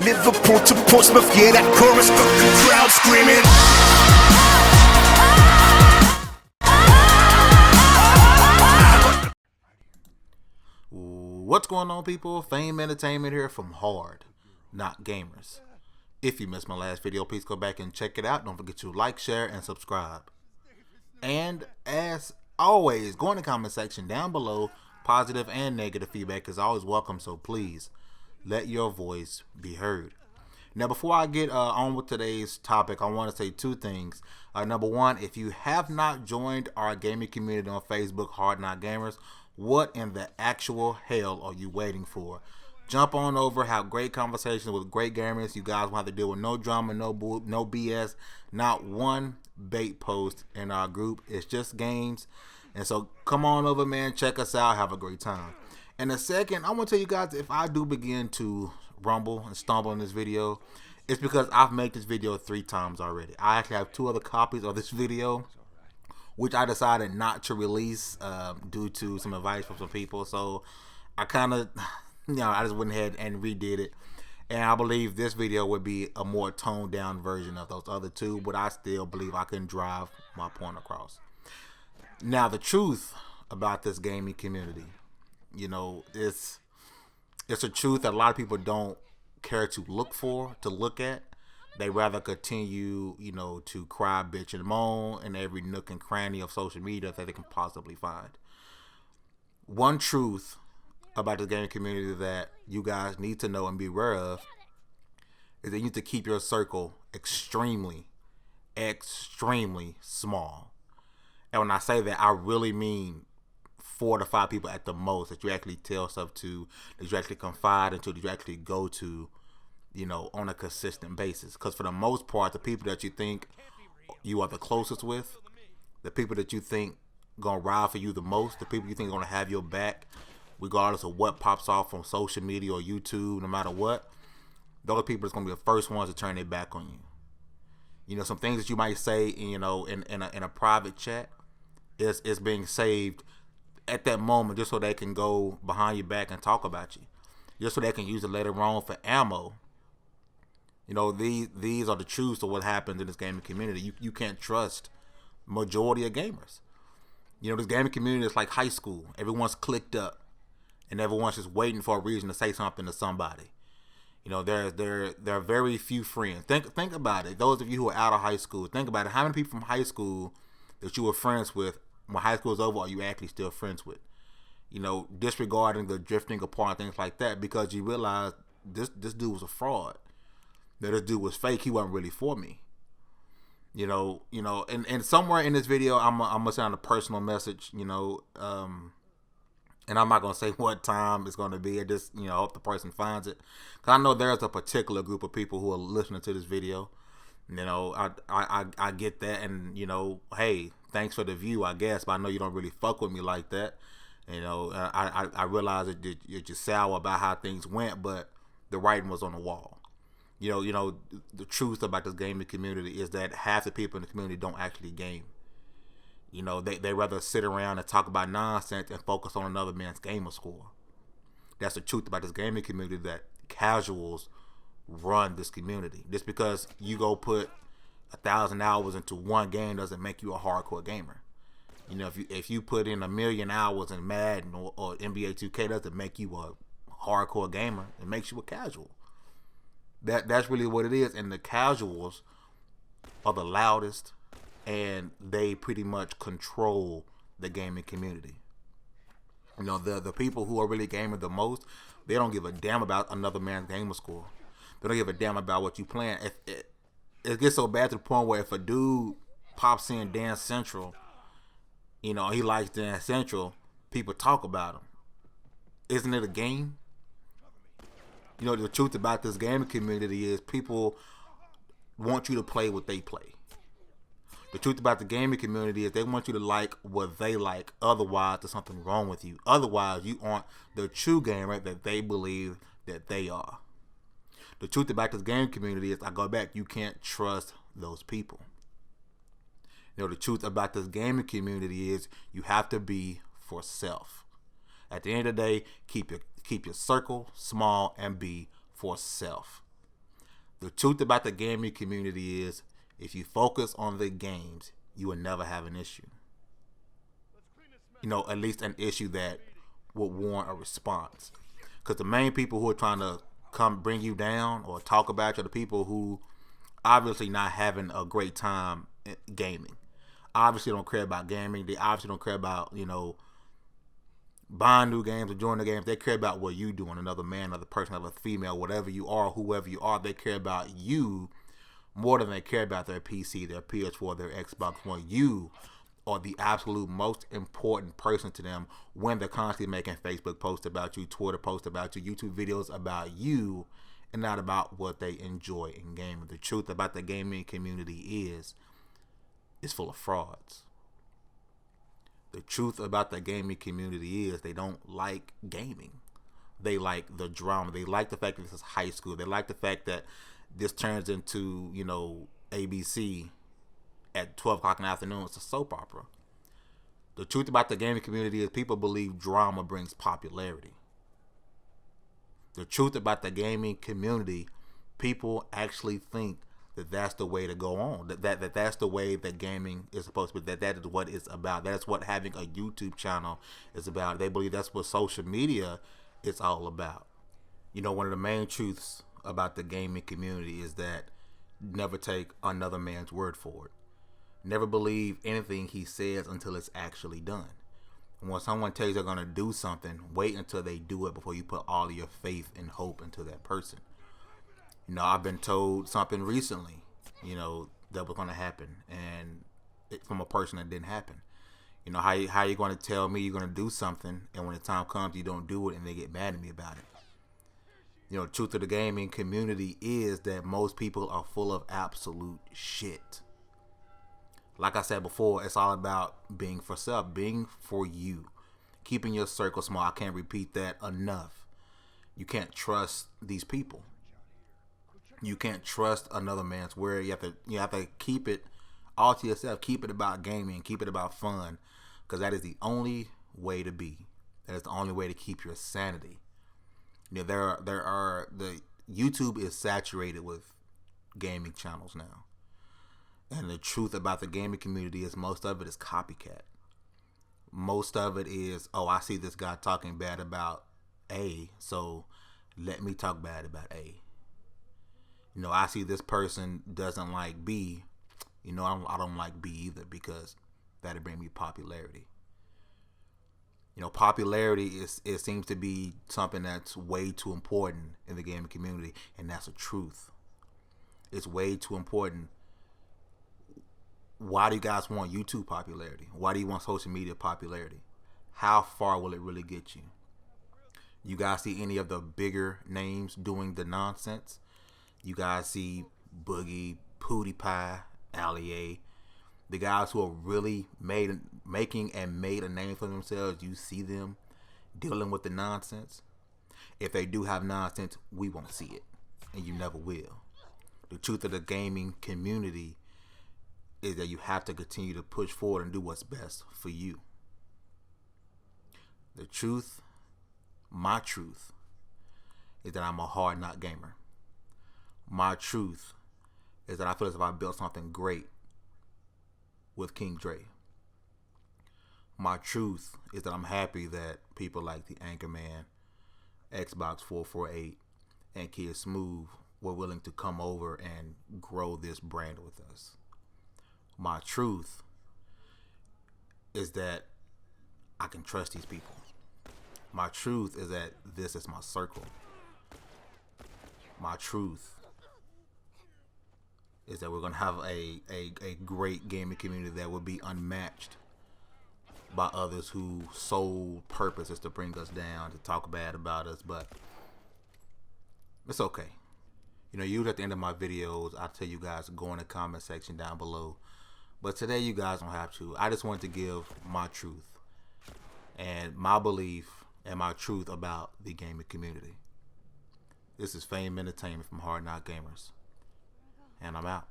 Liverpool to Portsmouth, yeah, that chorus got the crowd screaming. What's going on, people? Fame Entertainment here from Hard Not Gamers. If you missed my last video, please go back and check it out. Don't forget to like, share, and subscribe. And as always, go in the comment section down below. Positive and negative feedback is always welcome, so please let your voice be heard. Now, before I get on with today's topic, I want to say two things. Number one, if you have not joined our gaming community on Facebook, Hard Not Gamers, what in the actual hell are you waiting for? Jump on over, have great conversations with great gamers. You guys will have to deal with no drama, no BS, not one bait post in our group. It's just games. And so come on over, man. Check us out. Have a great time. And the second, I want to tell you guys, if I do begin to rumble and stumble in this video, it's because I've made this video 3 times already. I actually have 2 other copies of this video, which I decided not to release due to some advice from some people. So I kind of, I just went ahead and redid it. And I believe this video would be a more toned down version of those other 2, but I still believe I can drive my point across. Now, the truth about this gaming community, it's a truth that a lot of people don't care to look at. They rather continue, to cry, bitch, and moan in every nook and cranny of social media that they can possibly find. One truth about the gaming community that you guys need to know and be aware of is that you need to keep your circle extremely small. And when I say that, I really mean 4 to 5 people at the most that you actually tell stuff to, that you actually confide into, that you actually go to, on a consistent basis. Because for the most part, the people that you think you are the closest with, the people that you think gonna ride for you the most, the people you think are gonna have your back, regardless of what pops off on social media or YouTube, no matter what, those people are gonna be the first ones to turn their back on you. Some things that you might say, in a private chat, is being saved at that moment just so they can go behind your back and talk about you, just so they can use it later on for ammo. These are the truths of what happens in this gaming community. You can't trust majority of gamers. This gaming community is like high school. Everyone's clicked up, and everyone's just waiting for a reason to say something to somebody. There are very few friends. Think about it. Those of you who are out of high school, think about it. How many people from high school that you were friends with when high school is over are you actually still friends with? Disregarding the drifting apart and things like that, because you realize this dude was a fraud. That this dude was fake. He wasn't really for me. And somewhere in this video, I'm gonna send a personal message. And I'm not gonna say what time it's gonna be. I just hope the person finds it, cause I know there's a particular group of people who are listening to this video. I get that, and hey, thanks for the view, I guess, but I know you don't really fuck with me like that. I realize that you're just sour about how things went, but the writing was on the wall. The truth about this gaming community is that half the people in the community don't actually game. They rather sit around and talk about nonsense and focus on another man's gamer score. That's the truth about this gaming community, that casuals run this community. Just because you go put 1,000 hours into one game doesn't make you a hardcore gamer. If you put in 1,000,000 hours in Madden or NBA 2K, doesn't make you a hardcore gamer. It makes you a casual. That's really what it is. And the casuals are the loudest, and they pretty much control the gaming community. The people who are really gaming the most, they don't give a damn about another man's gamer score. They don't give a damn about what you playing. It gets so bad to the point where if a dude pops in Dance Central, he likes Dance Central, people talk about him. Isn't it a game? The truth about this gaming community is people want you to play what they play. The truth about the gaming community is they want you to like what they like. Otherwise, there's something wrong with you. Otherwise, you aren't the true gamer that they believe that they are. The truth about this gaming community is, I go back, you can't trust those people. The truth about this gaming community is you have to be for self. At the end of the day, keep your circle small and be for self. The truth about the gaming community is, if you focus on the games, you will never have an issue. You know, at least an issue that would warrant a response. Because the main people who are trying to come bring you down or talk about you are the people who obviously not having a great time gaming. Obviously don't care about gaming. They obviously don't care about, you know, buying new games or joining the games. They care about what you doing. Another man, another person, another female, whatever you are, whoever you are, they care about you more than they care about their PC, their PS4, their Xbox One. You are the absolute most important person to them when they're constantly making Facebook posts about you, Twitter posts about you, YouTube videos about you, and not about what they enjoy in gaming. The truth about the gaming community is, it's full of frauds. The truth about the gaming community is, they don't like gaming. They like the drama. They like the fact that this is high school. They like the fact that this turns into, you know, ABC at 12 o'clock in the afternoon. It's a soap opera. The truth about the gaming community is, people believe drama brings popularity. The truth about the gaming community, people actually think that that's the way to go on. That's the way that gaming is supposed to be. That is what it's about. That's what having a YouTube channel is about. They believe that's what social media is all about. You know, one of the main truths about the gaming community is that never take another man's word for it. Never believe anything he says until it's actually done. And when someone tells you they're going to do something, wait until they do it before you put all of your faith and hope into that person. You know, I've been told something recently, you know, that was going to happen, and from a person that didn't happen. You know, how you going to tell me you're going to do something, and when the time comes you don't do it, and they get mad at me about it. You know, the truth of the gaming community is that most people are full of absolute shit. Like I said before, it's all about being for self, being for you, keeping your circle small. I can't repeat that enough. You can't trust these people. You can't trust another man's word. You have to keep it all to yourself. Keep it about gaming. Keep it about fun, because that is the only way to be. That is the only way to keep your sanity. You know, the YouTube is saturated with gaming channels now, and the truth about the gaming community is, most of it is copycat. Most of it is, oh, I see this guy talking bad about A, so let me talk bad about A. You know, I see this person doesn't like B. You know, I don't like B either, because that'll bring me popularity. You know, popularity it seems to be something that's way too important in the gaming community, and that's the truth. It's way too important. Why do you guys want YouTube popularity? Why do you want social media popularity? How far will it really get you? You guys see any of the bigger names doing the nonsense? You guys see Boogie, PewDiePie, Allie, the guys who are really making and made a name for themselves. You see them dealing with the nonsense. If they do have nonsense, we won't see it, and you never will. The truth of the gaming community is that you have to continue to push forward and do what's best for you. The truth, my truth, is that I'm a hard knock gamer. My truth is that I feel as if I built something great with King Dre. My truth is that I'm happy that people like the Anchorman, Xbox 448, and KidSmoove were willing to come over and grow this brand with us. My truth is that I can trust these people. My truth is that this is my circle. My truth is that we're going to have a great gaming community that will be unmatched by others whose sole purpose is to bring us down, to talk bad about us. But it's okay. You know, usually at the end of my videos, I tell you guys to go in the comment section down below. But today you guys don't have to. I just wanted to give my truth and my belief and my truth about the gaming community. This is Fame Entertainment from Hard Knock Gamers. And I'm out.